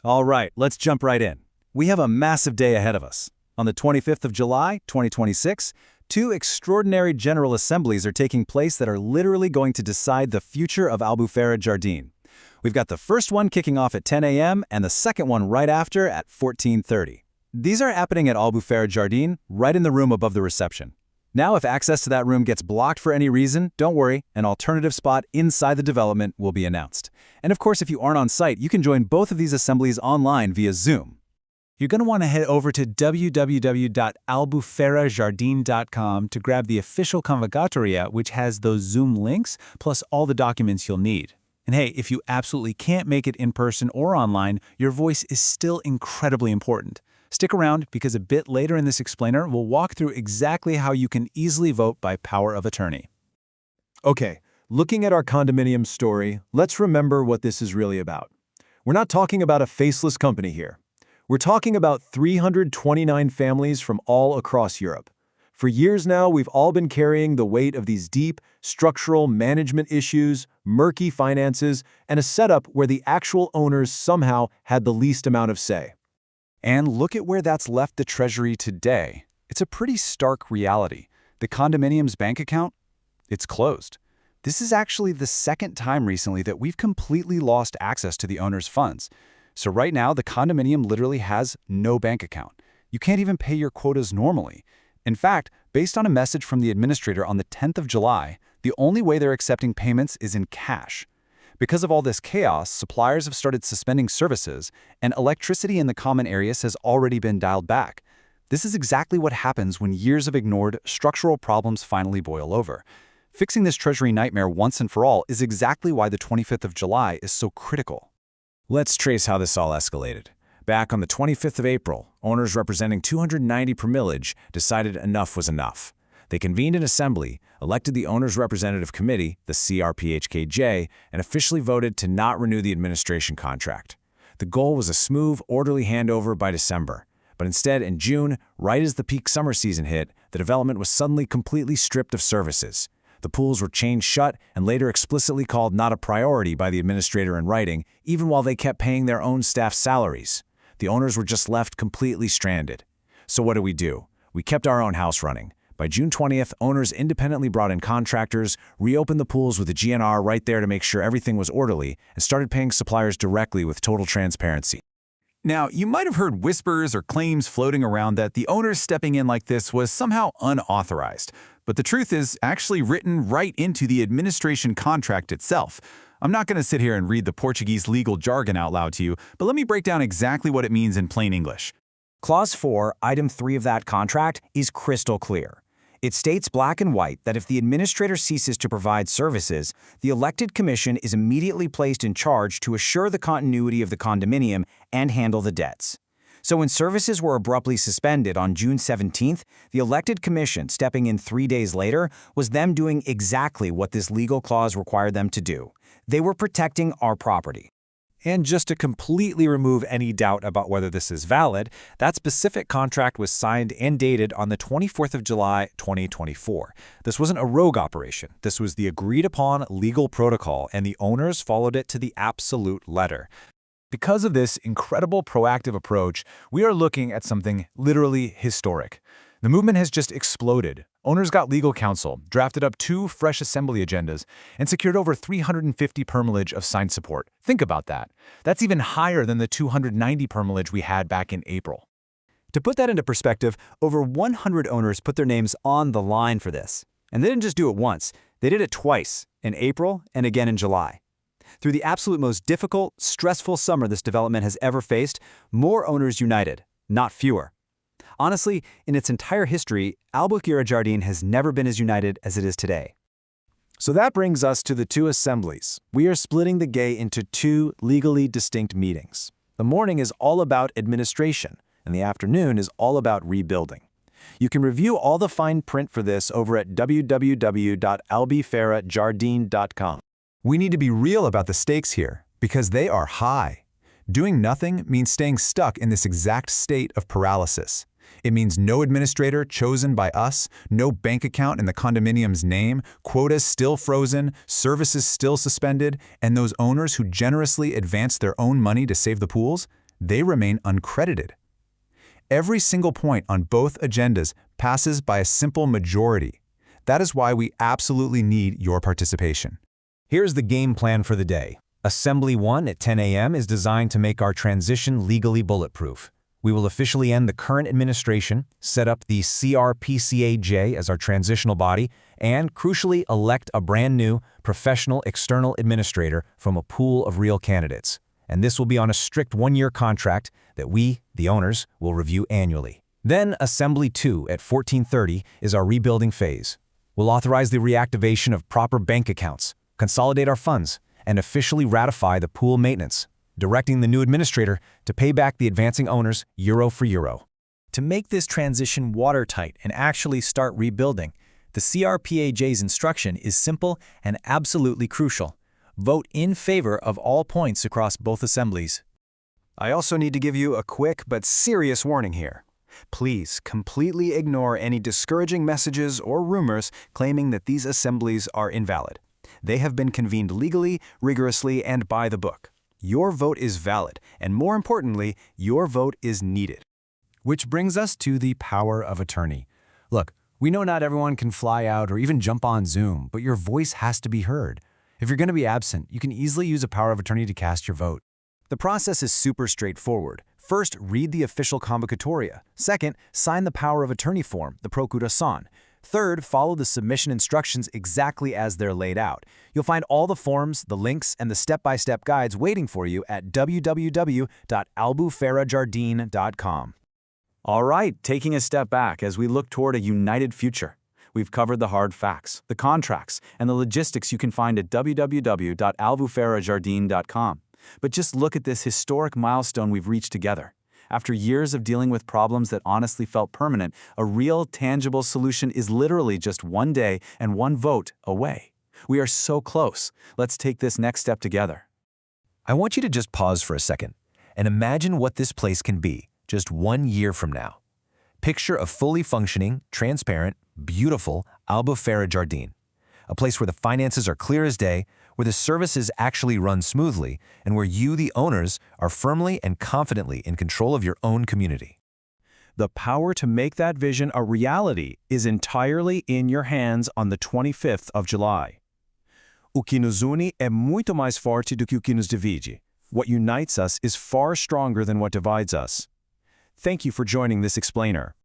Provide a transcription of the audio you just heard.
All right, let's jump right in. We have a massive day ahead of us. On the 25th of July, 2026, two extraordinary General Assemblies are taking place that are literally going to decide the future of Albufeira Jardine. We've got the first one kicking off at 10 a.m. and the second one right after at 14:30. These are happening at Albufeira Jardine, right in the room above the reception. Now, if access to that room gets blocked for any reason, don't worry, an alternative spot inside the development will be announced. And of course, if you aren't on site, you can join both of these assemblies online via Zoom. You're going to want to head over to www.albufeirajardine.com to grab the official convocatoria, which has those Zoom links, plus all the documents you'll need. And hey, if you absolutely can't make it in person or online, your voice is still incredibly important. Stick around because a bit later in this explainer, we'll walk through exactly how you can easily vote by power of attorney. Okay, looking at our condominium story, let's remember what this is really about. We're not talking about a faceless company here. We're talking about 329 families from all across Europe. For years now, we've all been carrying the weight of these deep, structural management issues, murky finances, and a setup where the actual owners somehow had the least amount of say. And look at where that's left the Treasury today. It's a pretty stark reality. The condominium's bank account? It's closed. This is actually the second time recently that we've completely lost access to the owner's funds. So right now, the condominium literally has no bank account. You can't even pay your quotas normally. In fact, based on a message from the administrator on the 10th of July, the only way they're accepting payments is in cash. Because of all this chaos, suppliers have started suspending services, and electricity in the common areas has already been dialed back. This is exactly what happens when years of ignored structural problems finally boil over. Fixing this Treasury nightmare once and for all is exactly why the 25th of July is so critical. Let's trace how this all escalated. Back on the 25th of April, owners representing 290 per millage decided enough was enough. They convened an assembly, elected the Owners' Representative Committee, the CRPHKJ, and officially voted to not renew the administration contract. The goal was a smooth, orderly handover by December. But instead, in June, right as the peak summer season hit, the development was suddenly completely stripped of services. The pools were chained shut and later explicitly called not a priority by the administrator in writing, even while they kept paying their own staff salaries. The owners were just left completely stranded. So what do? We kept our own house running. By June 20th, owners independently brought in contractors, reopened the pools with a GNR right there to make sure everything was orderly, and started paying suppliers directly with total transparency. Now, you might have heard whispers or claims floating around that the owners stepping in like this was somehow unauthorized. But the truth is actually written right into the administration contract itself. I'm not going to sit here and read the Portuguese legal jargon out loud to you, but let me break down exactly what it means in plain English. Clause 4, Item 3 of that contract is crystal clear. It states black and white that if the administrator ceases to provide services, the elected commission is immediately placed in charge to assure the continuity of the condominium and handle the debts. So when services were abruptly suspended on June 17th, the elected commission, stepping in 3 days later, was them doing exactly what this legal clause required them to do. They were protecting our property. And just to completely remove any doubt about whether this is valid, that specific contract was signed and dated on the 24th of July, 2024. This wasn't a rogue operation. This was the agreed-upon legal protocol, and the owners followed it to the absolute letter. Because of this incredible proactive approach, we are looking at something literally historic. The movement has just exploded. Owners got legal counsel, drafted up 2 fresh assembly agendas, and secured over 350 per millage of signed support. Think about that. That's even higher than the 290 per millage we had back in April. To put that into perspective, over 100 owners put their names on the line for this. And they didn't just do it once. They did it twice, in April and again in July. Through the absolute most difficult, stressful summer this development has ever faced, more owners united, not fewer. Honestly, in its entire history, Albufeira Jardine has never been as united as it is today. So that brings us to the 2 assemblies. We are splitting the day into 2 legally distinct meetings. The morning is all about administration, and the afternoon is all about rebuilding. You can review all the fine print for this over at www.albufeirajardine.com. We need to be real about the stakes here, because they are high. Doing nothing means staying stuck in this exact state of paralysis. It means no administrator chosen by us, no bank account in the condominium's name, quotas still frozen, services still suspended, and those owners who generously advanced their own money to save the pools, they remain uncredited. Every single point on both agendas passes by a simple majority. That is why we absolutely need your participation. Here's the game plan for the day. Assembly 1 at 10 a.m. is designed to make our transition legally bulletproof. We will officially end the current administration, set up the CRPCAJ as our transitional body, and, crucially, elect a brand new, professional external administrator from a pool of real candidates. And this will be on a strict one-year contract that we, the owners, will review annually. Then Assembly 2 at 14:30 is our rebuilding phase. We'll authorize the reactivation of proper bank accounts, consolidate our funds, and officially ratify the pool maintenance, directing the new administrator to pay back the advancing owners euro for euro. To make this transition watertight and actually start rebuilding, the CRPAJ's instruction is simple and absolutely crucial. Vote in favor of all points across both assemblies. I also need to give you a quick but serious warning here. Please completely ignore any discouraging messages or rumors claiming that these assemblies are invalid. They have been convened legally, rigorously, and by the book. Your vote is valid, and more importantly, your vote is needed. Which brings us to the power of attorney. Look, we know not everyone can fly out or even jump on Zoom, but your voice has to be heard. If you're going to be absent, you can easily use a power of attorney to cast your vote. The process is super straightforward. First, read the official convocatoria. Second, sign the power of attorney form, the procuração. Third, follow the submission instructions exactly as they're laid out. You'll find all the forms, the links, and the step-by-step guides waiting for you at www.albuferajardim.com. All right, taking a step back as we look toward a united future. We've covered the hard facts, the contracts, and the logistics you can find at www.albuferajardim.com. But just look at this historic milestone we've reached together. After years of dealing with problems that honestly felt permanent, a real, tangible solution is literally just one day and one vote away. We are so close. Let's take this next step together. I want you to just pause for a second and imagine what this place can be just 1 year from now. Picture a fully functioning, transparent, beautiful Albufera Jardim, a place where the finances are clear as day, where the services actually run smoothly, and where you, the owners, are firmly and confidently in control of your own community. The power to make that vision a reality is entirely in your hands on the 25th of July. O que nos une é muito mais forte do que o que nos divide. What unites us is far stronger than what divides us. Thank you for joining this explainer.